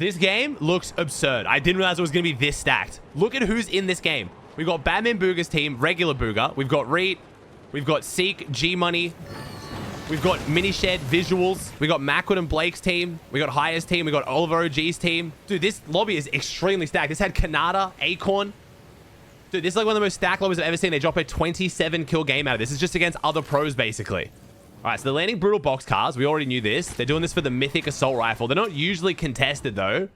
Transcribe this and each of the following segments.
This game looks absurd. I didn't realize it was going to be this stacked. Look at who's in this game. We've got Batman Booga's team, regular Booga. We've got Reet. We've got Seek, G-Money. We've got Minished, Visuals. We got Macwood and Blake's team. We got Hiya's team. We got Oliver OG's team. Dude, this lobby is extremely stacked. This had Kanata, Acorn. Dude, this is like one of the most stacked lobbies I've ever seen. They drop a 27 kill game out of this. This is just against other pros, basically. All right, so they're landing brutal boxcars. We already knew this. They're doing this for the Mythic Assault Rifle. They're not usually contested, though.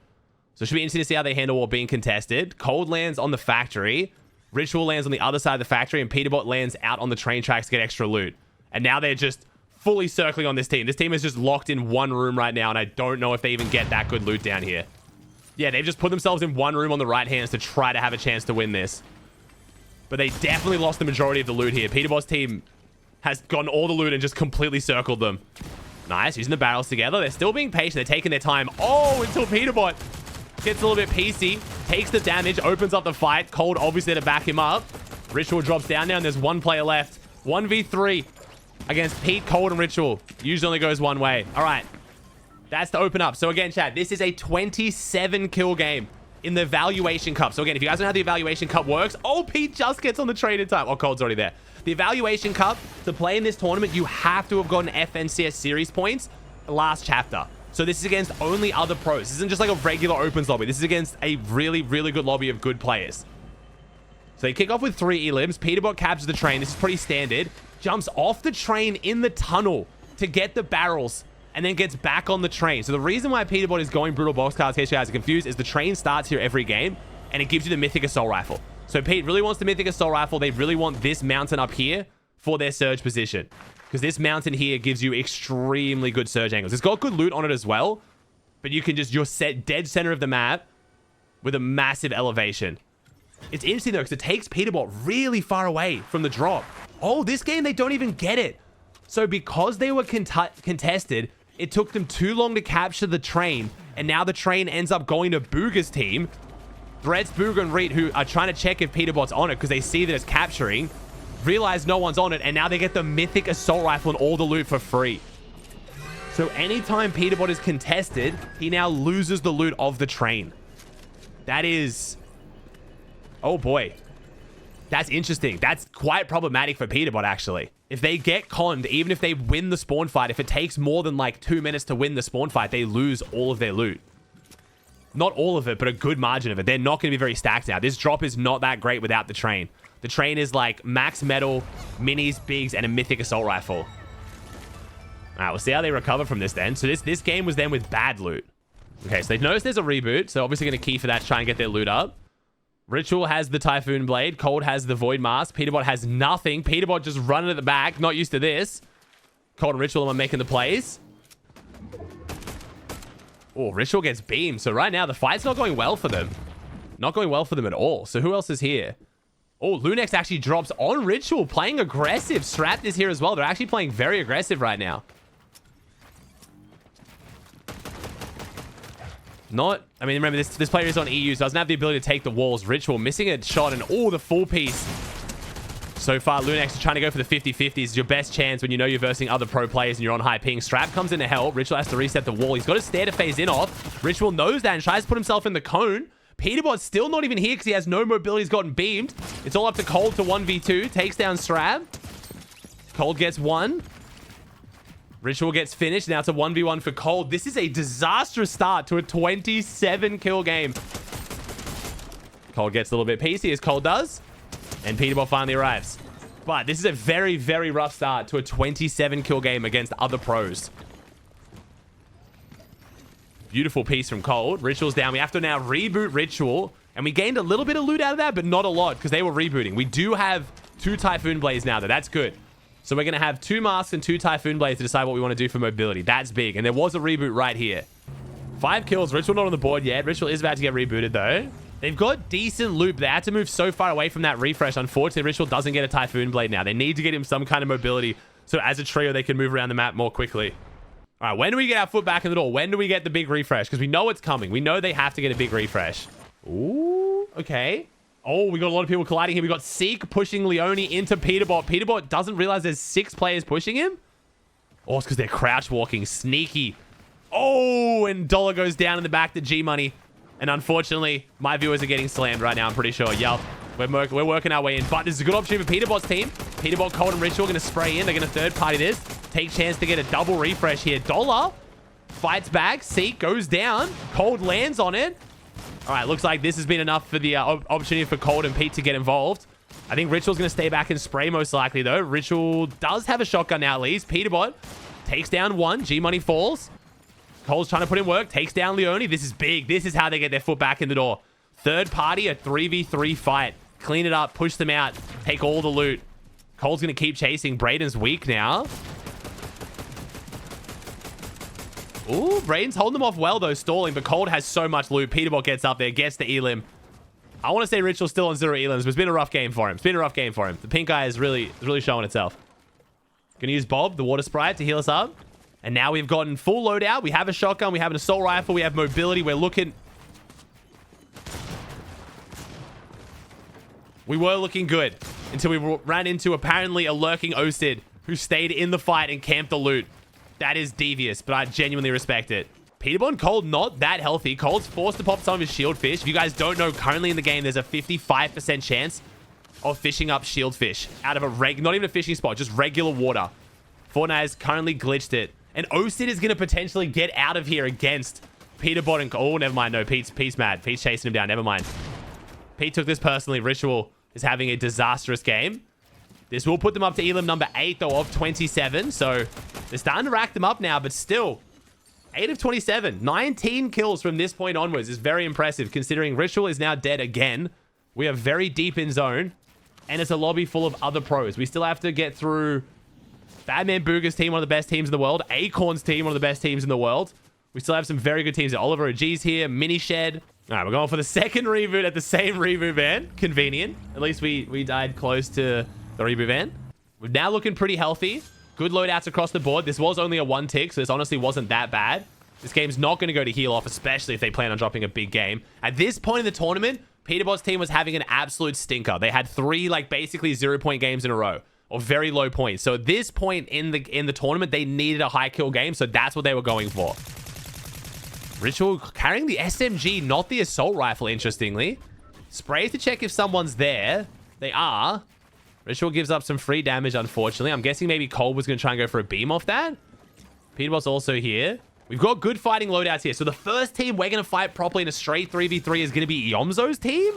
So it should be interesting to see how they handle while being contested. Cold lands on the factory. Ritual lands on the other side of the factory. And Peterbot lands out on the train tracks to get extra loot. And now they're just fully circling on this team. This team is just locked in one room right now. And I don't know if they even get that good loot down here. Yeah, they've just put themselves in one room on the right hands to try to have a chance to win this. But they definitely lost the majority of the loot here. Peterbot's team has gotten all the loot and just completely circled them. Nice, using the barrels together. They're still being patient. They're taking their time. Oh, until Peterbot gets a little bit PC, takes the damage, opens up the fight. Cold obviously to back him up. Ritual drops down now, and there's one player left. 1v3 against Pete, Cold, and Ritual. Usually only goes one way. All right, that's to open up. So again, chat, this is a 27 kill game in the Evaluation Cup. So again, if you guys don't know how the Evaluation Cup works, oh, Pete just gets on the train in time. Oh, Cold's already there. The Evaluation Cup, to play in this tournament, you have to have gotten FNCS series points last chapter. So this is against only other pros. This isn't just like a regular opens lobby. This is against a really, really good lobby of good players. So they kick off with 3 elims. Peterbot captures the train. This is pretty standard. Jumps off the train in the tunnel to get the barrels and then gets back on the train. So the reason why Peterbot is going brutal boxcars, in case you guys are confused, is the train starts here every game and it gives you the Mythic Assault Rifle. So Pete really wants the Mythic Assault Rifle. They really want this mountain up here for their surge position. Because this mountain here gives you extremely good surge angles. It's got good loot on it as well. But you can just, you're set dead center of the map with a massive elevation. It's interesting though, because it takes Peterbot really far away from the drop. Oh, this game, they don't even get it. So because they were contested, it took them too long to capture the train. And now the train ends up going to Booga's team. Threads, Booga, and Reet, who are trying to check if Peterbot's on it because they see that it's capturing, realize no one's on it, and now they get the Mythic Assault Rifle and all the loot for free. So anytime Peterbot is contested, he now loses the loot of the train. That is... oh boy. That's interesting. That's quite problematic for Peterbot, actually. If they get conned, even if they win the spawn fight, if it takes more than like 2 minutes to win the spawn fight, they lose all of their loot. Not all of it, but a good margin of it. They're not going to be very stacked now. This drop is not that great without the train. The train is like max metal, minis, bigs, and a Mythic Assault Rifle. All right, we'll see how they recover from this then. So this game was then with bad loot. Okay, so they've noticed there's a reboot, so obviously going to key for that to try and get their loot up. Ritual has the Typhoon Blade. Cold has the Void Mask. Peterbot has nothing. Peterbot just running at the back. Not used to this. Cold and Ritual are making the plays. Oh, Ritual gets beamed. So right now, the fight's not going well for them. Not going well for them at all. So who else is here? Oh, Lunex actually drops on Ritual, playing aggressive. Strapped is here as well. They're actually playing very aggressive right now. Not... I mean, remember, this player is on EU, so doesn't have the ability to take the walls. Ritual missing a shot, and oh, the full piece. So far, Lunex is trying to go for the 50-50s. It's your best chance when you know you're versing other pro players and you're on high ping. Strap comes in to help. Ritual has to reset the wall. He's got a stair to phase in off. Ritual knows that and tries to put himself in the cone. Peterbot's still not even here because he has no mobility. He's gotten beamed. It's all up to Cold to 1v2. Takes down Strab. Cold gets one. Ritual gets finished. Now it's a 1v1 for Cold. This is a disastrous start to a 27 kill game. Cold gets a little bit PC as Cold does. And Peterbot finally arrives. But this is a very, very rough start to a 27 kill game against other pros. Beautiful piece from Cold. Ritual's down. We have to now reboot Ritual. And we gained a little bit of loot out of that, but not a lot because they were rebooting. We do have 2 Typhoon Blades now, though. That's good. So we're going to have 2 masks and 2 Typhoon Blades to decide what we want to do for mobility. That's big. And there was a reboot right here. 5 kills. Ritual not on the board yet. Ritual is about to get rebooted, though. They've got decent loot. They had to move so far away from that refresh. Unfortunately, Ritual doesn't get a Typhoon Blade now. They need to get him some kind of mobility so as a trio they can move around the map more quickly. All right, when do we get our foot back in the door? When do we get the big refresh? Because we know it's coming. We know they have to get a big refresh. Ooh, okay. Oh, we got a lot of people colliding here. We got Seek pushing Leone into Peterbot. Peterbot doesn't realize there's 6 players pushing him. Oh, it's because they're crouch walking. Sneaky. Oh, and Dollar goes down in the back to G-Money. And unfortunately, my viewers are getting slammed right now, I'm pretty sure. Yup. We're working our way in. But this is a good opportunity for Peterbot's team. Peterbot, Cold, and Ritual going to spray in. They're going to third-party this. Take chance to get a double refresh here. Dollar fights back. Seek goes down. Cold lands on it. All right, looks like this has been enough for the opportunity for Cold and Pete to get involved. I think Ritual's going to stay back and spray most likely, though. Ritual does have a shotgun now, at least. Peterbot takes down one. G-Money falls. Cole's trying to put in work. Takes down Leone. This is big. This is how they get their foot back in the door. Third party, a 3v3 fight. Clean it up. Push them out. Take all the loot. Cole's going to keep chasing. Braden's weak now. Ooh, Braden's holding them off well, though, stalling. But Cold has so much loot. Peterbot gets up there, gets the elim. I want to say Ritual's still on 0 elims, but it's been a rough game for him. It's been a rough game for him. The pink eye is really showing itself. Going to use Bob, the water sprite, to heal us up. And now we've gotten full loadout. We have a shotgun. We have an assault rifle. We have mobility. We're looking... We were looking good until we ran into apparently a lurking OSID who stayed in the fight and camped the loot. That is devious, but I genuinely respect it. Peterbot and Cold not that healthy. Cold's forced to pop some of his shield fish. If you guys don't know, currently in the game, there's a 55% chance of fishing up shield fish out of a not even a fishing spot, just regular water. Fortnite has currently glitched it. And OSID is going to potentially get out of here against Peterbot and... Oh, never mind. No, Pete's mad. Pete's chasing him down. Never mind. Pete took this personally. Ritual is having a disastrous game. This will put them up to elim number 8, though, of 27. So they're starting to rack them up now, but still, 8 of 27. 19 kills from this point onwards is very impressive, considering Ritual is now dead again. We are very deep in zone, and it's a lobby full of other pros. We still have to get through... Batman Booger's team, one of the best teams in the world. Acorn's team, one of the best teams in the world. We still have some very good teams. Oliver OG's here. Mini Shed. All right, we're going for the second reboot at the same reboot van. Convenient. At least we died close to the reboot van. We're now looking pretty healthy. Good loadouts across the board. This was only a 1 tick, so this honestly wasn't that bad. This game's not going to go to heal off, especially if they plan on dropping a big game. At this point in the tournament, Peterbot's team was having an absolute stinker. They had 3, like, basically 0-point games in a row. Or very low points. So at this point in the tournament, they needed a high kill game. So that's what they were going for. Ritual carrying the SMG, not the assault rifle, interestingly. Spray to check if someone's there. They are. Ritual gives up some free damage, unfortunately. I'm guessing maybe Cole was going to try and go for a beam off that. Peterbot's also here. We've got good fighting loadouts here. So the first team we're going to fight properly in a straight 3v3 is going to be Yomzo's team.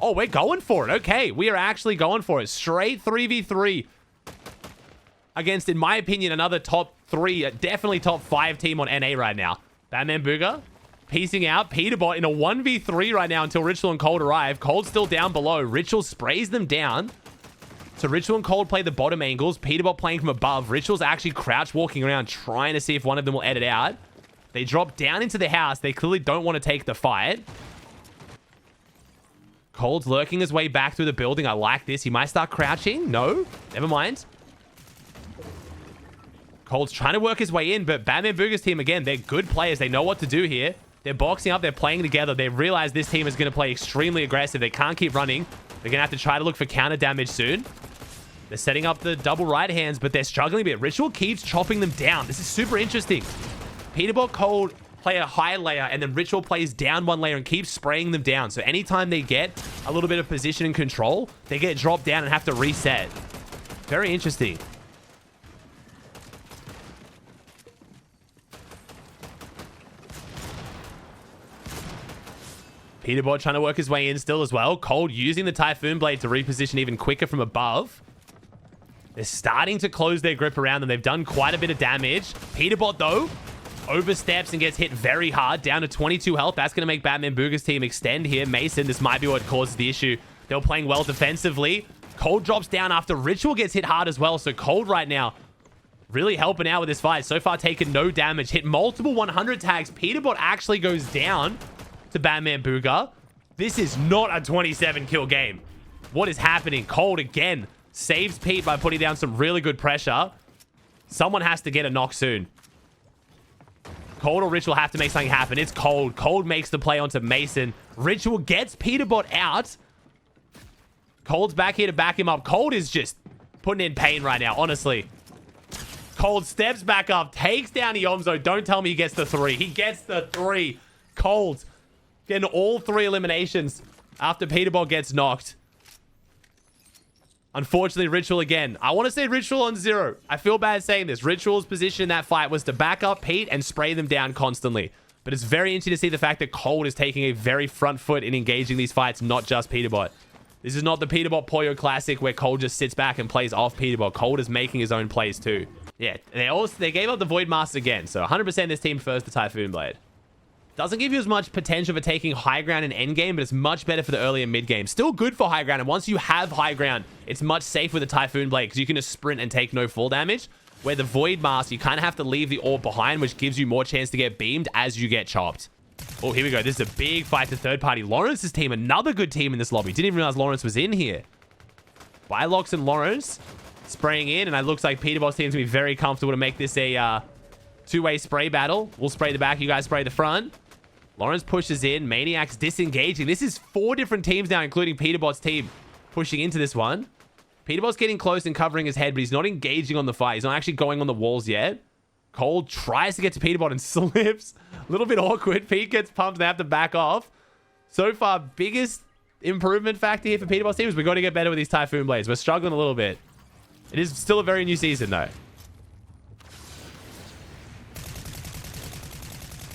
Oh, we're going for it. Okay, we are actually going for it. Straight 3v3 against, in my opinion, another top 3, definitely top 5 team on NA right now. Batman Booger piecing out. Peterbot in a 1v3 right now until Ritual and Cold arrive. Cold's still down below. Ritual sprays them down. So Ritual and Cold play the bottom angles. Peterbot playing from above. Ritual's actually crouch walking around trying to see if one of them will edit out. They drop down into the house. They clearly don't want to take the fight. Cold's lurking his way back through the building. I like this. He might start crouching. No, never mind. Cold's trying to work his way in, but Batman Booger's team, again, they're good players. They know what to do here. They're boxing up. They're playing together. They realize this team is going to play extremely aggressive. They can't keep running. They're going to have to try to look for counter damage soon. They're setting up the double right hands, but they're struggling a bit. Ritual keeps chopping them down. This is super interesting. Peterbot, Cold play a high layer, and then Ritual plays down 1 layer and keeps spraying them down. So anytime they get a little bit of position and control, they get dropped down and have to reset. Very interesting. Peterbot trying to work his way in still as well. Cold using the Typhoon Blade to reposition even quicker from above. They're starting to close their grip around them. They've done quite a bit of damage. Peterbot, though, oversteps and gets hit very hard, down to 22 health. That's going to make Batman Booger's team extend here. Mason, this might be what causes the issue. They were playing well defensively. Cold drops down after Ritual gets hit hard as well. So Cold right now really helping out with this fight. So far taken no damage. Hit multiple 100 tags. Peterbot actually goes down to Batman Booger. This is not a 27 kill game. What is happening? Cold again saves Pete by putting down some really good pressure. Someone has to get a knock soon. Cold or Ritual have to make something happen. It's Cold. Cold makes the play onto Mason. Ritual gets Peterbot out. Cold's back here to back him up. Cold is just putting in pain right now, honestly. Cold steps back up, takes down Iomzo. Don't tell me he gets the 3. He gets the 3. Cold getting all 3 eliminations after Peterbot gets knocked. Unfortunately, Ritual again. I want to say Ritual on 0. I feel bad saying this. Ritual's position in that fight was to back up Pete and spray them down constantly. But it's very interesting to see the fact that Cold is taking a very front foot in engaging these fights, not just Peterbot. This is not the Peterbot Poyo Classic where Cold just sits back and plays off Peterbot. Cold is making his own plays too. Yeah, they gave up the Void Master again. So 100% this team prefers the Typhoon Blade. Doesn't give you as much potential for taking high ground in endgame, but it's much better for the early and mid game. Still good for high ground, and once you have high ground, it's much safer with the Typhoon Blade because you can just sprint and take no fall damage. Where the Void Master, you kind of have to leave the orb behind, which gives you more chance to get beamed as you get chopped. Oh, here we go. This is a big fight to third party. Lawrence's team, another good team in this lobby. Didn't even realize Lawrence was in here. Bilox and Lawrence spraying in, and it looks like Peterbot's team's going to be very comfortable to make this a two-way spray battle. We'll spray the back, you guys spray the front. Lawrence pushes in. Maniac's disengaging. This is 4 different teams now, including Peterbot's team, pushing into this one. Peterbot's getting close and covering his head, but he's not engaging on the fight. He's not actually going on the walls yet. Cold tries to get to Peterbot and slips. A little bit awkward. Pete gets pumped. They have to back off. So far, biggest improvement factor here for Peterbot's team is we've got to get better with these Typhoon Blades. We're struggling a little bit. It is still a very new season, though.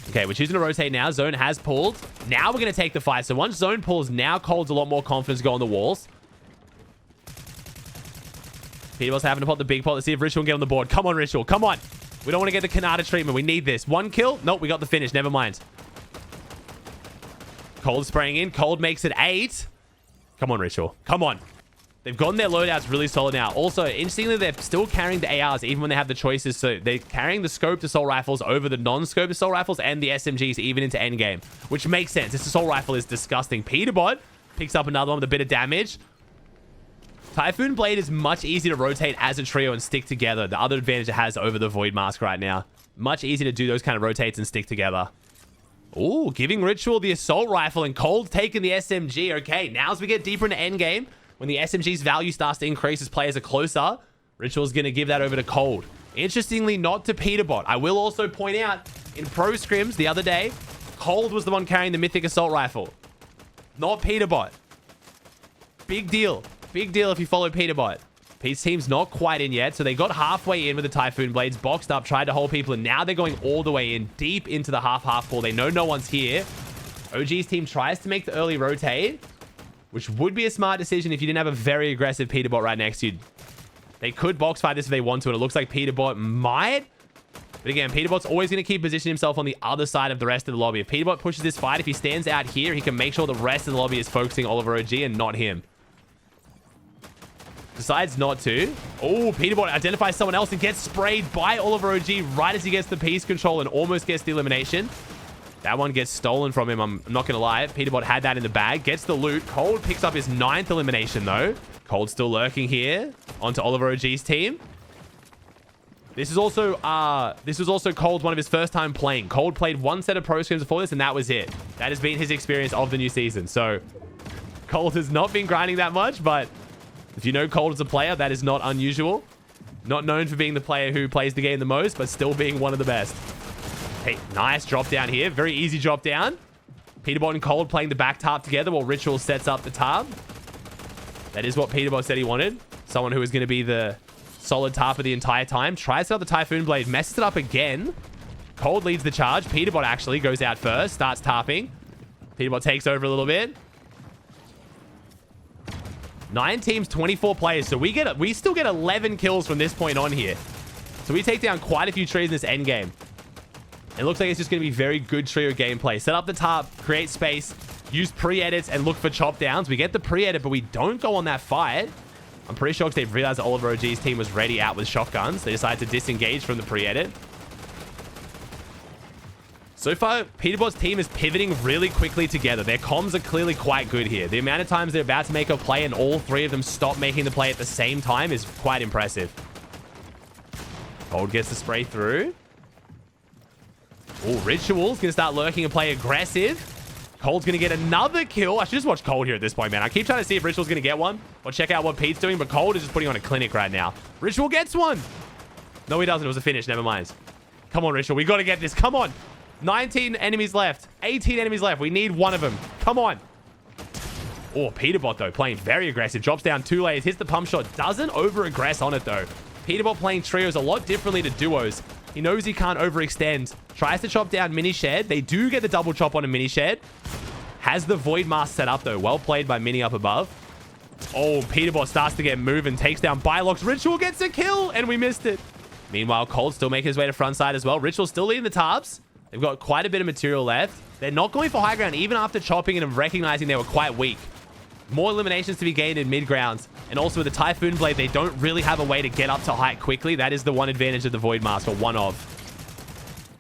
Okay, we're choosing to rotate now. Zone has pulled. Now we're going to take the fight. So once Zone pulls, now Cold's a lot more confident to go on the walls. Peterbot's having to pop the big pot. Let's see if Ritual can get on the board. Come on, Ritual. Come on. We don't want to get the Kanata treatment. We need this. 1 kill. Nope, we got the finish. Never mind. Cold spraying in. Cold makes it 8. Come on, Ritual. Come on. They've gotten their loadouts really solid now. Also, interestingly, they're still carrying the ARs even when they have the choices. So they're carrying the scoped assault rifles over the non-scoped assault rifles and the SMGs even into endgame, which makes sense. This assault rifle is disgusting. Peterbot picks up another one with a bit of damage. Typhoon Blade is much easier to rotate as a trio and stick together. The other advantage it has over the Void Mask right now. Much easier to do those kind of rotates and stick together. Ooh, giving Ritual the assault rifle and Cold taking the SMG. Okay, now as we get deeper into endgame, when the SMG's value starts to increase as players are closer, Ritual's going to give that over to Cold. Interestingly, not to Peterbot. I will also point out, in Pro Scrims the other day, Cold was the one carrying the Mythic Assault Rifle. Not Peterbot. Big deal. Big deal if you follow Peterbot. Pete's team's not quite in yet, so they got halfway in with the Typhoon Blades, boxed up, tried to hold people, and now they're going all the way in, deep into the half pool. They know no one's here. OG's team tries to make the early rotate, which would be a smart decision if you didn't have a very aggressive Peterbot right next to you. They could box fight this if they want to, and it looks like Peterbot might. But again, Peterbot's always going to keep positioning himself on the other side of the rest of the lobby. If Peterbot pushes this fight, if he stands out here, he can make sure the rest of the lobby is focusing Oliver OG and not him. Decides not to. Oh, Peterbot identifies someone else and gets sprayed by Oliver OG right as he gets the piece control and almost gets the elimination. That one gets stolen from him, I'm not going to lie. Peterbot had that in the bag. Gets the loot. Cold picks up his 9th elimination, though. Cold still lurking here. Onto Oliver OG's team. This was also Cold, one of his first time playing. Cold played 1 set of pro scrims before this, and that was it. That has been his experience of the new season. So, Cold has not been grinding that much, but if you know Cold as a player, that is not unusual. Not known for being the player who plays the game the most, but still being one of the best. Hey, nice drop down here. Very easy drop down. Peterbot and Cold playing the back tarp together while Ritual sets up the tarp. That is what Peterbot said he wanted. Someone who is going to be the solid tarper the entire time. Tries to set up the Typhoon Blade. Messes it up again. Cold leads the charge. Peterbot actually goes out first. Starts tarping. Peterbot takes over a little bit. 9 teams, 24 players. So we still get 11 kills from this point on here. So we take down quite a few trees in this end game. It looks like it's just going to be very good trio gameplay. Set up the tarp, create space, use pre-edits, and look for chop downs. We get the pre-edit, but we don't go on that fight. I'm pretty sure they've realized that Oliver OG's team was ready out with shotguns. They decided to disengage from the pre-edit. So far, Peterbot's team is pivoting really quickly together. Their comms are clearly quite good here. The amount of times they're about to make a play and all 3 of them stop making the play at the same time is quite impressive. Cold gets the spray through. Oh, Ritual's going to start lurking and play aggressive. Cold's going to get another kill. I should just watch Cold here at this point, man. I keep trying to see if Ritual's going to get one or check out what Pete's doing, but Cold is just putting on a clinic right now. Ritual gets one. No, he doesn't. It was a finish. Never mind. Come on, Ritual. We got to get this. Come on. 19 enemies left. 18 enemies left. We need one of them. Come on. Oh, Peterbot, though, playing very aggressive. Drops down 2 layers. Hits the pump shot. Doesn't over-aggress on it, though. Peterbot playing trios a lot differently to duos. He knows he can't overextend. Tries to chop down Mini Shed. They do get the double chop on a Mini Shed. Has the Void Mask set up, though. Well played by Mini up above. Oh, Peterbot starts to get moving. Takes down Bylocks. Ritual gets a kill, and we missed it. Meanwhile, Cold still making his way to front side as well. Ritual still leading the Tarbs. They've got quite a bit of material left. They're not going for high ground, even after chopping it and recognizing they were quite weak. More eliminations to be gained in mid-grounds. And also with the Typhoon Blade, they don't really have a way to get up to height quickly. That is the one advantage of the Void Mask, or one of.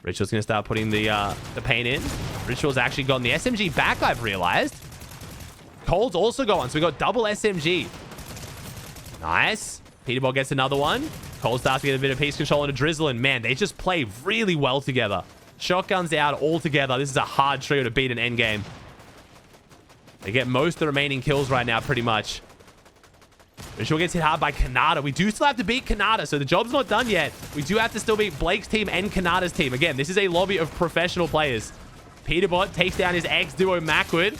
Ritual's going to start putting the paint in. Ritual's actually gotten the SMG back, I've realized. Cold's also got one, so we got double SMG. Nice. Peterbot gets another one. Cold starts to get a bit of piece control and a drizzle, and man, they just play really well together. Shotguns out all together. This is a hard trio to beat an endgame. They get most of the remaining kills right now, pretty much. Ritual gets hit hard by Kanata. We do still have to beat Kanata, so the job's not done yet. We do have to still beat Blake's team and Kanata's team. Again, this is a lobby of professional players. Peterbot takes down his ex-duo Macwood.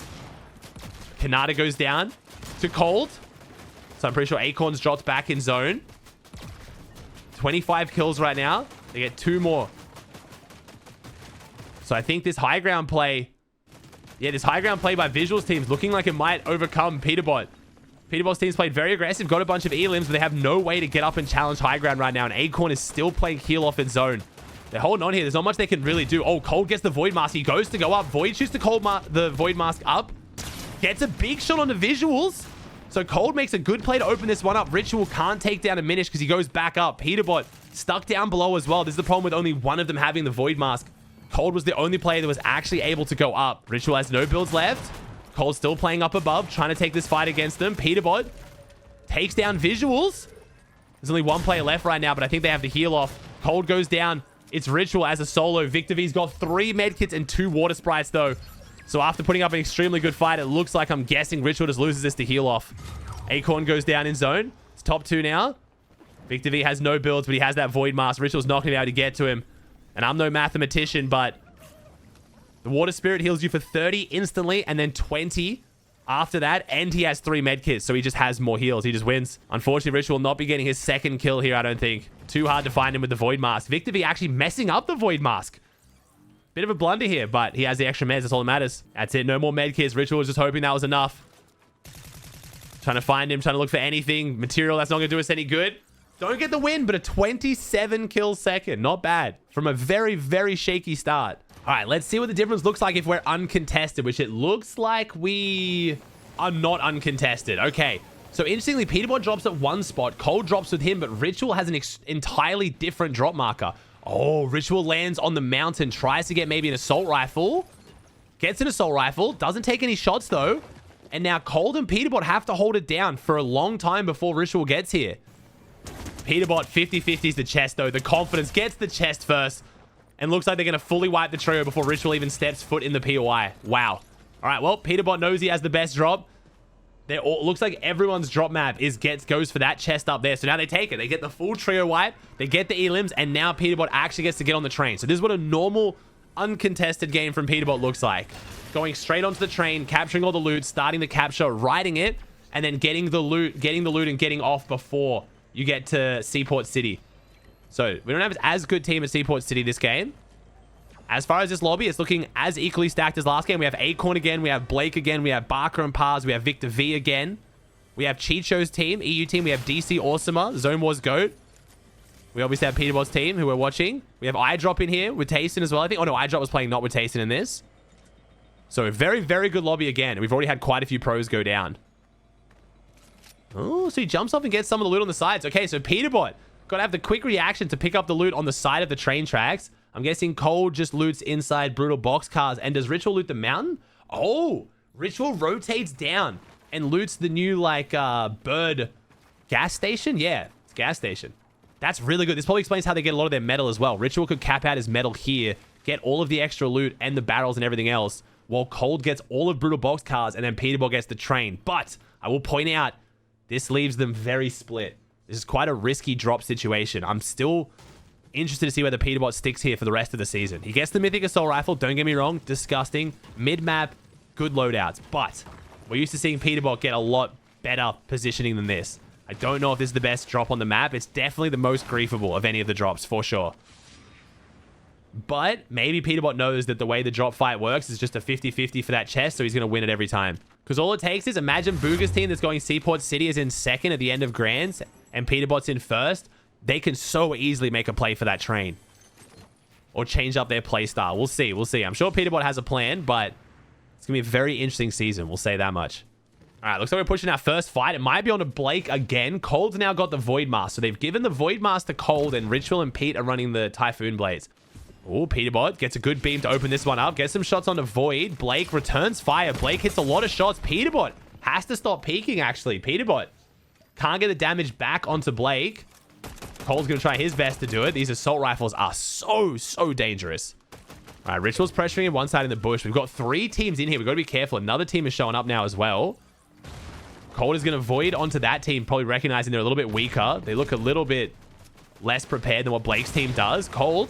Kanata goes down to Cold. So I'm pretty sure Acorn's dropped back in zone. 25 kills right now. They get 2 more. So I think this high ground play... Yeah, this high ground play by Visuals teams looking like it might overcome Peterbot. Peterbot's team's played very aggressive, got a bunch of elims, but they have no way to get up and challenge high ground right now. And Acorn is still playing heal off in zone. They're holding on here. There's not much they can really do. Oh, Cold gets the Void Mask. He goes to go up. Void shoots the Void Mask up. Gets a big shot on the Visuals. So Cold makes a good play to open this one up. Ritual can't take down a Minish because he goes back up. Peterbot stuck down below as well. This is the problem with only one of them having the Void Mask. Cold was the only player that was actually able to go up. Ritual has no builds left. Cold still playing up above, trying to take this fight against them. Peterbot takes down Visuals. There's only one player left right now, but I think they have the heal off. Cold goes down. It's Ritual as a solo. Victor V's got 3 medkits and 2 water sprites, though. So after putting up an extremely good fight, it looks like, I'm guessing, Ritual just loses this to heal off. Acorn goes down in zone. It's top 2 now. Victor V has no builds, but he has that Void Mask. Ritual's not going to be able to get to him. And I'm no mathematician, but the Water Spirit heals you for 30 instantly and then 20 after that. And he has 3 medkits, so he just has more heals. He just wins. Unfortunately, Ritual will not be getting his second kill here, I don't think. Too hard to find him with the Void Mask. Victor V actually messing up the Void Mask. Bit of a blunder here, but he has the extra meds. That's all that matters. That's it. No more medkits. Ritual was just hoping that was enough. Trying to find him, trying to look for anything. Material that's not going to do us any good. Don't get the win, but a 27 kill second. Not bad. From a very, very shaky start. All right, let's see what the difference looks like if we're uncontested, which it looks like we are not uncontested. Okay, so interestingly, Peterbot drops at 1 spot. Cold drops with him, but Ritual has an entirely different drop marker. Oh, Ritual lands on the mountain, tries to get maybe an assault rifle. Gets an assault rifle, doesn't take any shots though. And now Cold and Peterbot have to hold it down for a long time before Ritual gets here. Peterbot 50-50s the chest though. The confidence gets the chest first. And looks like they're going to fully wipe the trio before Ritual even steps foot in the POI. Wow. All right, well, Peterbot knows he has the best drop. Looks like everyone's drop map goes for that chest up there. So now they take it. They get the full trio wipe. They get the elims. And now Peterbot actually gets to get on the train. So this is what a normal uncontested game from Peterbot looks like. Going straight onto the train, capturing all the loot, starting the capture, riding it, and then getting the loot and getting off before you get to Seaport City. So we don't have as good team as Seaport City this game. As far as this lobby, it's looking as equally stacked as last game. We have Acorn again. We have Blake again. We have Barker and Pars. We have Victor V again. We have Chicho's team, EU team. We have DC Awesomer, Zone Wars Goat. We obviously have Peterbot's team, who we're watching. We have iDrop in here with Tayson as well, I think. Oh, no, iDrop was playing not with Tayson in this. So very, very good lobby again. We've already had quite a few pros go down. Oh, so he jumps off and gets some of the loot on the sides. Okay, so Peterbot got to have the quick reaction to pick up the loot on the side of the train tracks. I'm guessing Cold just loots inside Brutal Boxcars. And does Ritual loot the mountain? Oh, Ritual rotates down and loots the new, like, bird gas station? Yeah, it's gas station. That's really good. This probably explains how they get a lot of their metal as well. Ritual could cap out his metal here, get all of the extra loot and the barrels and everything else, while Cold gets all of Brutal Boxcars and then Peterbot gets the train. But I will point out, this leaves them very split. This is quite a risky drop situation. I'm still Interested to see whether Peterbot sticks here for the rest of the season. He gets the Mythic Assault Rifle. Don't get me wrong. Disgusting. Mid-map, good loadouts. But we're used to seeing Peterbot get a lot better positioning than this. I don't know if this is the best drop on the map. It's definitely the most griefable of any of the drops, for sure. But maybe Peterbot knows that the way the drop fight works is just a 50-50 for that chest, so he's going to win it every time. Because all it takes is, imagine Booga's team that's going Seaport City is in second at the end of Grands, and Peterbot's in first. They can so easily make a play for that train. Or change up their play style. We'll see. We'll see. I'm sure Peterbot has a plan, but it's going to be a very interesting season. We'll say that much. All right, looks like we're pushing our first fight. It might be on to Blake again. Cold's now got the Void Mask. So they've given the Void Mask to Cold, and Ritual and Pete are running the Typhoon Blades. Oh, Peterbot gets a good beam to open this one up. Gets some shots onto Void. Blake returns fire. Blake hits a lot of shots. Peterbot has to stop peeking, actually. Peterbot can't get the damage back onto Blake. Cole's going to try his best to do it. These assault rifles are so dangerous. All right, Ritual's pressuring him one side in the bush. We've got 3 teams in here. We've got to be careful. Another team is showing up now as well. Cold is going to Void onto that team, probably recognizing they're a little bit weaker. They look a little bit less prepared than what Blake's team does. Cold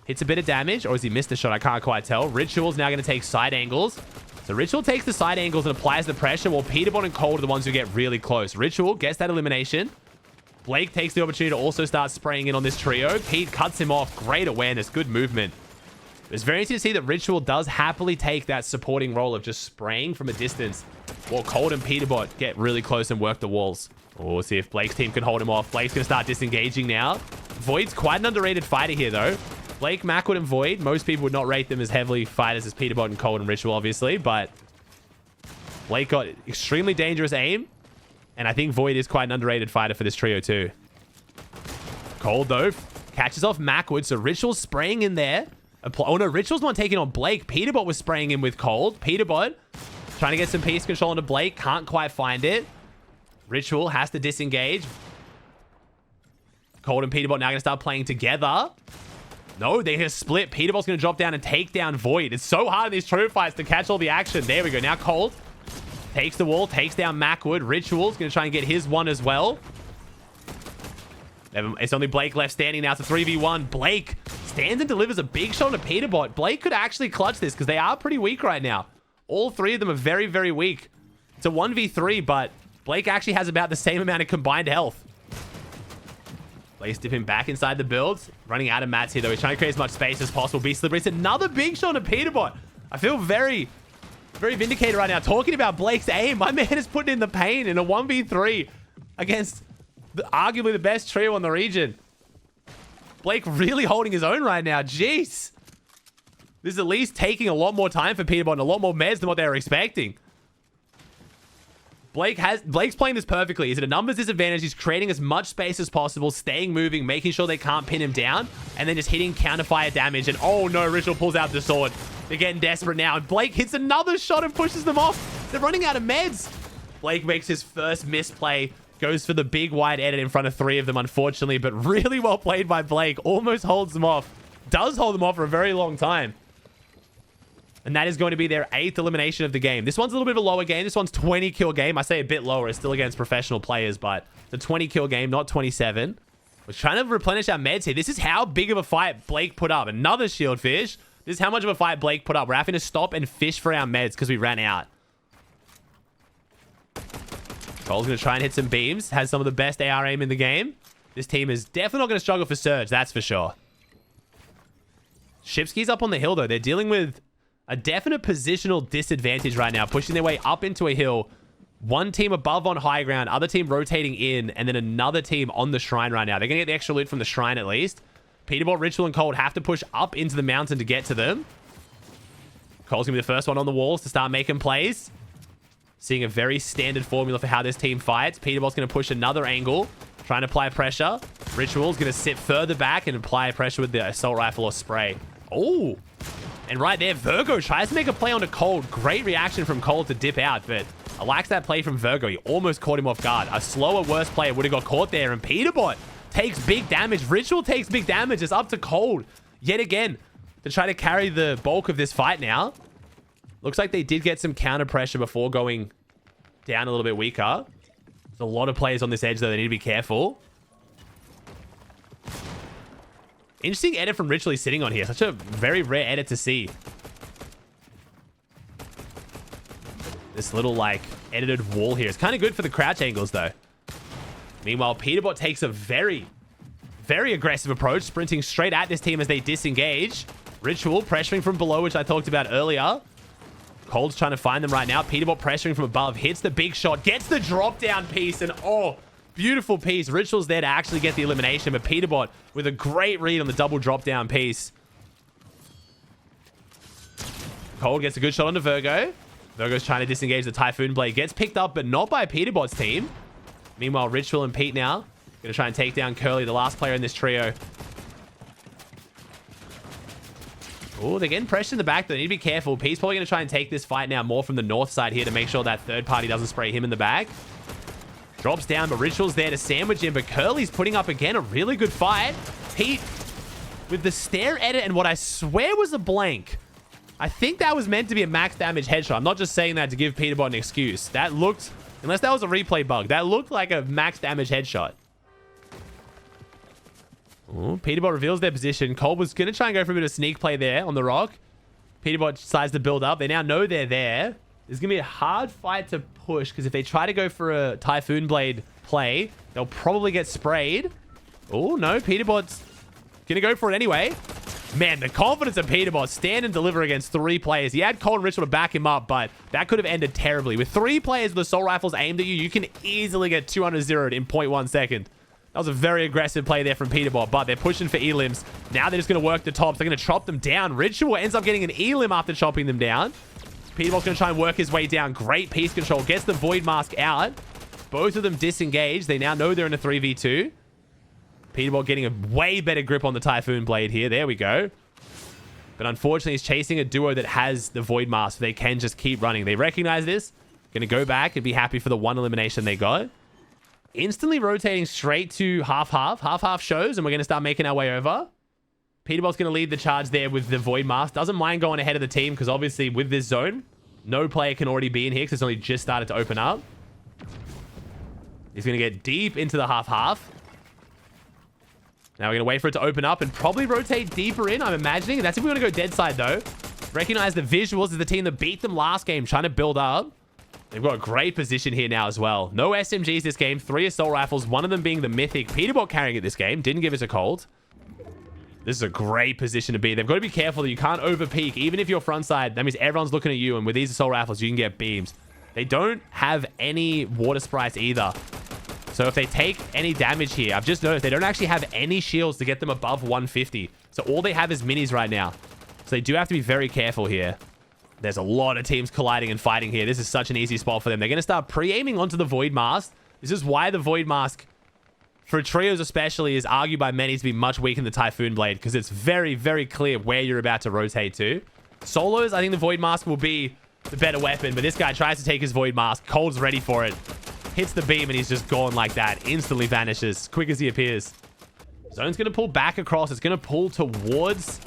hits a bit of damage, or has he missed a shot? I can't quite tell. Ritual's now going to take side angles. So Ritual takes the side angles and applies the pressure, while Peterbot and Cold are the ones who get really close. Ritual gets that elimination. Blake takes the opportunity to also start spraying in on this trio. Pete cuts him off. Great awareness. Good movement. It's very interesting to see that Ritual does happily take that supporting role of just spraying from a distance, while Cold and Peterbot get really close and work the walls. Oh, we'll see if Blake's team can hold him off. Blake's going to start disengaging now. Void's quite an underrated fighter here, though. Blake, Macwood, and Void. Most people would not rate them as heavily fighters as Peterbot and Cold and Ritual, obviously, but Blake got extremely dangerous aim. And I think Void is quite an underrated fighter for this trio too. Cold, though, catches off Macwood. So Ritual's spraying in there. Oh, no, Ritual's not taking on Blake. Peterbot was spraying in with Cold. Peterbot trying to get some piece control into Blake. Can't quite find it. Ritual has to disengage. Cold and Peterbot now going to start playing together. No, they're going to split. Peterbot's going to drop down and take down Void. It's so hard in these trio fights to catch all the action. There we go. Now Cold takes the wall, takes down Macwood. Ritual's going to try and get his one as well. It's only Blake left standing now. It's a 3v1. Blake stands and delivers a big shot to Peterbot. Blake could actually clutch this because they are pretty weak right now. All 3 of them are very weak. It's a 1v3, but Blake actually has about the same amount of combined health. Blake's dipping back inside the builds. Running out of mats here, though. He's trying to create as much space as possible. Be slippery. It's another big shot to Peterbot. I feel very vindicated right now. Talking about Blake's aim, my man is putting in the pain in a 1v3 against arguably the best trio in the region. Blake really holding his own right now. Jeez. This is at least taking a lot more time for Peterbot and a lot more meds than what they were expecting. Blake's playing this perfectly. He's at a numbers disadvantage. He's creating as much space as possible, staying moving, making sure they can't pin him down, and then just hitting counterfire damage. And oh no, Ritual pulls out the sword. They're getting desperate now, and Blake hits another shot and pushes them off. They're running out of meds. Blake makes his first misplay, goes for the big wide edit in front of 3 of them, unfortunately, but really well played by Blake. Almost holds them off. Does hold them off for a very long time. And that is going to be their 8th elimination of the game. This one's a little bit of a lower game. This one's 20 kill game. I say a bit lower. It's still against professional players, but it's a 20 kill game, not 27. We're trying to replenish our meds here. This is how big of a fight Blake put up. Another shield fish. This is how much of a fight Blake put up. We're having to stop and fish for our meds because we ran out. Cole's going to try and hit some beams. Has some of the best AR aim in the game. This team is definitely not going to struggle for Surge. That's for sure. Shipski's up on the hill, though. They're dealing with a definite positional disadvantage right now, pushing their way up into a hill. One team above on high ground, other team rotating in, and then another team on the shrine right now. They're going to get the extra loot from the shrine at least. Peterbot, Ritual, and Cold have to push up into the mountain to get to them. Cole's going to be the first one on the walls to start making plays. Seeing a very standard formula for how this team fights. Peterbot's going to push another angle, trying to apply pressure. Ritual's going to sit further back and apply pressure with the assault rifle or spray. Oh! And right there, Virgo tries to make a play onto Cold. Great reaction from Cold to dip out, but I like that play from Virgo. He almost caught him off guard. A slower, worse player would have got caught there, and Peterbot takes big damage. Ritual takes big damage. It's up to Cold yet again to try to carry the bulk of this fight now. Looks like they did get some counter pressure before going down a little bit weaker. There's a lot of players on this edge, though. They need to be careful. Interesting edit from Ritually sitting on here. Such a very rare edit to see. This little, like, edited wall here is kind of good for the crouch angles, though. Meanwhile, Peterbot takes a very, very aggressive approach, sprinting straight at this team as they disengage. Ritual pressuring from below, which I talked about earlier. Cold's trying to find them right now. Peterbot pressuring from above. Hits the big shot. Gets the drop down piece. And oh, beautiful piece. Ritual's there to actually get the elimination. But Peterbot with a great read on the double drop down piece. Cold gets a good shot on the Virgo. Virgo's trying to disengage the Typhoon Blade. Gets picked up, but not by Peterbot's team. Meanwhile, Ritual and Pete now going to try and take down Curly, the last player in this trio. Oh, they're getting pressure in the back. They need to be careful. Pete's probably going to try and take this fight now more from the north side here to make sure that third party doesn't spray him in the back. Drops down, but Ritual's there to sandwich him. But Curly's putting up, again, a really good fight. Pete with the stare edit and what I swear was a blank. I think that was meant to be a max damage headshot. I'm not just saying that to give Peterbot an excuse. That looked, unless that was a replay bug, that looked like a max damage headshot. Oh, Peterbot reveals their position. Cole was going to try and go for a bit of sneak play there on the rock. Peterbot decides to build up. They now know they're there. There's going to be a hard fight to push because if they try to go for a Typhoon Blade play, they'll probably get sprayed. Oh, no. Peterbot's going to go for it anyway. Man, the confidence of Peterbot, stand and deliver against 3 players. He had Cole and Ritual to back him up, but that could have ended terribly. With 3 players with assault rifles aimed at you, you can easily get 200-0'd in 0.1 second. That was a very aggressive play there from Peterbot, but they're pushing for elims. Now they're just going to work the tops. They're going to chop them down. Ritual ends up getting an elim after chopping them down. Peterbot's going to try and work his way down. Great piece control. Gets the Void Mask out. Both of them disengage. They now know they're in a 3v2. Peterbot getting a way better grip on the Typhoon Blade here. There we go. But unfortunately, he's chasing a duo that has the Void Mask. So they can just keep running. They recognize this. Going to go back and be happy for the 1 elimination they got. Instantly rotating straight to half-half. Half-half shows, and we're going to start making our way over. Peterbot's going to lead the charge there with the Void Mask. Doesn't mind going ahead of the team, because obviously with this zone, no player can already be in here, because it's only just started to open up. He's going to get deep into the half-half. Now we're going to wait for it to open up and probably rotate deeper in, I'm imagining. That's if we want to go dead side, though. Recognize the visuals as the team that beat them last game, trying to build up. They've got a great position here now as well. No SMGs this game. 3 assault rifles. One of them being the mythic. Peterbot carrying it this game. Didn't give us a cold. This is a great position to be. They've got to be careful that you can't over peek. Even if you're front side, that means everyone's looking at you. And with these assault rifles, you can get beams. They don't have any water sprites either. So if they take any damage here, I've just noticed they don't actually have any shields to get them above 150. So all they have is minis right now. So they do have to be very careful here. There's a lot of teams colliding and fighting here. This is such an easy spot for them. They're going to start pre-aiming onto the Void Mask. This is why the Void Mask, for trios especially, is argued by many to be much weaker than the Typhoon Blade, because it's very, very clear where you're about to rotate to. Solos, I think the Void Mask will be the better weapon, but this guy tries to take his Void Mask. Cold's ready for it. Hits the beam, and he's just gone like that. Instantly vanishes, quick as he appears. Zone's going to pull back across. It's going to pull towards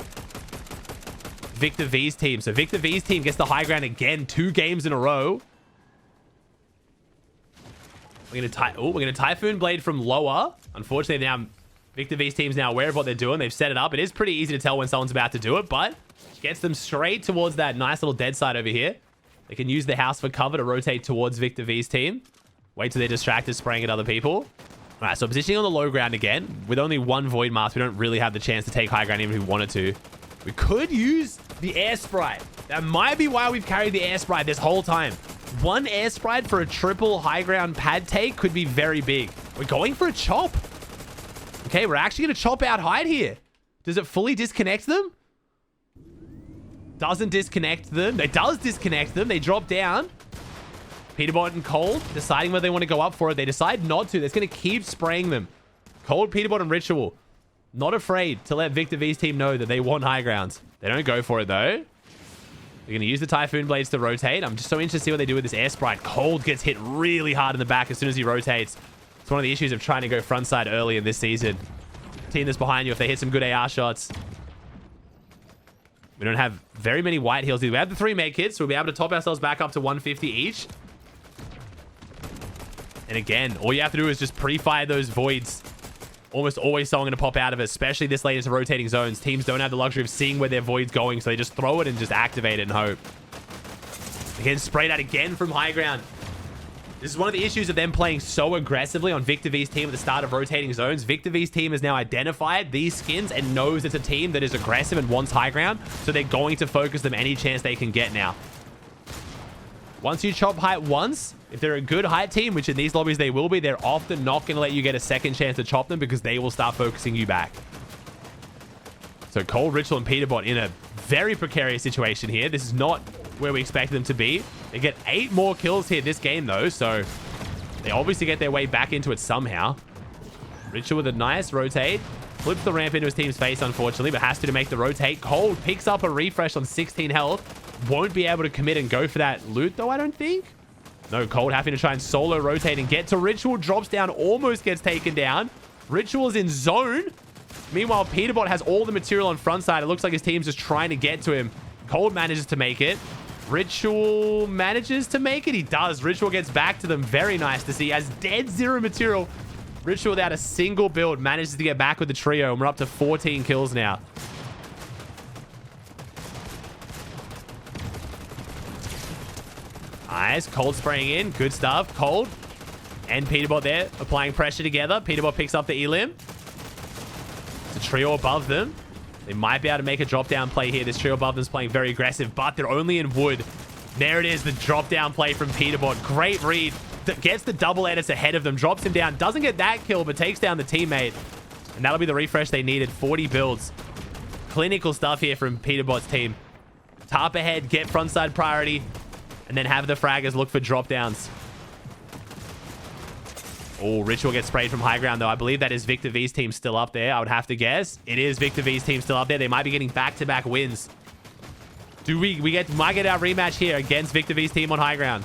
Victor V's team. So Victor V's team gets the high ground again, 2 games in a row. We're going to Typhoon Blade from lower. Unfortunately, now Victor V's team's now aware of what they're doing. They've set it up. It is pretty easy to tell when someone's about to do it, but gets them straight towards that nice little dead side over here. They can use the house for cover to rotate towards Victor V's team. Wait till they're distracted, spraying at other people. All right, so positioning on the low ground again. With only 1 Void Mask, we don't really have the chance to take high ground even if we wanted to. We could use the air sprite. That might be why we've carried the air sprite this whole time. 1 air sprite for a triple high ground pad take could be very big. We're going for a chop. Okay, we're actually going to chop out hide here. Does it fully disconnect them? Doesn't disconnect them. It does disconnect them. They drop down. Peterbot and Cold deciding whether they want to go up for it. They decide not to. That's going to keep spraying them. Cold, Peterbot, and Ritual. Not afraid to let Victor V's team know that they want high grounds. They don't go for it, though. They're going to use the Typhoon Blades to rotate. I'm just so interested to see what they do with this air sprite. Cold gets hit really hard in the back as soon as he rotates. It's one of the issues of trying to go front side early in this season. Team that's behind you, if they hit some good AR shots. We don't have very many white heals either. We have the 3 med kits, so we'll be able to top ourselves back up to 150 each. And again, all you have to do is just pre-fire those voids. almost always someone going to pop out of it, especially this late into rotating zones. Teams don't have the luxury of seeing where their void's going, so they just throw it and just activate it and hope. Again, sprayed out again from high ground. This is one of the issues of them playing so aggressively on Victor V's team at the start of rotating zones. Victor V's team has now identified these skins and knows it's a team that is aggressive and wants high ground, so they're going to focus them any chance they can get now. Once you chop height once, if they're a good height team, which in these lobbies they will be, they're often not going to let you get a second chance to chop them because they will start focusing you back. So Cold, Ritual, and Peterbot in a very precarious situation here. This is not where we expected them to be. They get 8 more kills here this game, though, so they obviously get their way back into it somehow. Ritual with a nice rotate. Flips the ramp into his team's face, unfortunately, but has to make the rotate. Cold picks up a refresh on 16 health. Won't be able to commit and go for that loot, though, I don't think. No, Cold having to try and solo rotate and get to Ritual. Drops down, almost gets taken down. Ritual's in zone. Meanwhile, Peterbot has all the material on front side. It looks like his team's just trying to get to him. Cold manages to make it. Ritual manages to make it. He does. Ritual gets back to them. Very nice to see. As dead zero material, Ritual without a single build manages to get back with the trio. And we're up to 14 kills now. Nice. Cold spraying in. Good stuff. Cold and Peterbot there applying pressure together. Peterbot picks up the Elim. It's a trio above them. They might be able to make a drop-down play here. This trio above them is playing very aggressive, but they're only in wood. There it is, the drop-down play from Peterbot. Great read. Gets the double edits ahead of them. Drops him down. Doesn't get that kill, but takes down the teammate. And that'll be the refresh they needed. 40 builds. Clinical stuff here from Peterbot's team. Tarp ahead, get frontside priority, and then have the fraggers look for drop-downs. Oh, Ritual gets sprayed from high ground, though. I believe that is Victor V's team still up there. I would have to guess. It is Victor V's team still up there. They might be getting back-to-back wins. Do we might get our rematch here against Victor V's team on high ground.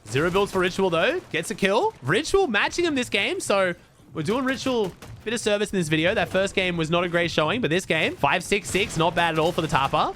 0 builds for Ritual, though. Gets a kill. Ritual matching him this game, so we're doing Ritual a bit of service in this video. That first game was not a great showing, but this game, 5-6-6, not bad at all for the Tarpa.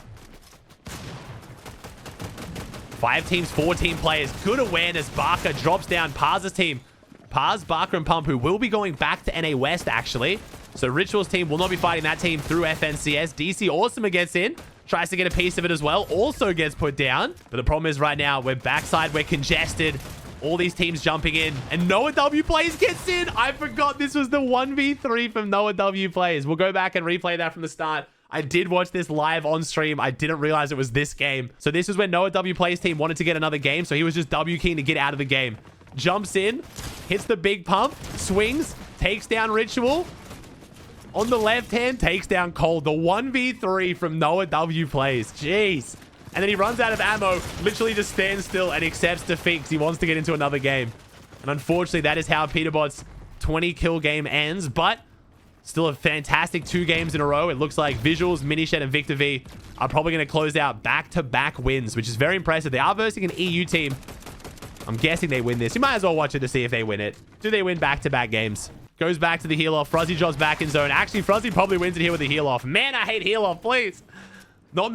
5 teams, 14 players. Good awareness. Barker drops down Paz's team. Paz, Barker, and Pump, who will be going back to NA West, actually. So Ritual's team will not be fighting that team through FNCS. DC Awesome gets in. Tries to get a piece of it as well. Also gets put down. But the problem is right now, we're backside. We're congested. All these teams jumping in. And Noah W Plays gets in. I forgot this was the 1v3 from Noah W Plays. We'll go back and replay that from the start. I did watch this live on stream. I didn't realize it was this game. So this is when Noah W Plays team wanted to get another game. So he was just W keying to get out of the game. Jumps in, hits the big pump, swings, takes down Ritual. On the left hand, takes down Cold. The 1v3 from Noah W Plays. Jeez. And then he runs out of ammo, literally just stands still and accepts defeat because he wants to get into another game. And unfortunately, that is how Peterbot's 20 kill game ends. But still a fantastic 2 games in a row. It looks like Visuals, Minished, and Victor V are probably going to close out back-to-back wins, which is very impressive. They are versing an EU team. I'm guessing they win this. You might as well watch it to see if they win it. Do they win back-to-back games? Goes back to the heal off. Fruzzy drops back in zone. Actually, Fruzzy probably wins it here with the heal off. Man, I hate heal off, please. Not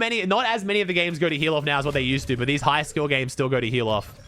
as many of the games go to heal off now as what they used to, but these high skill games still go to heal off.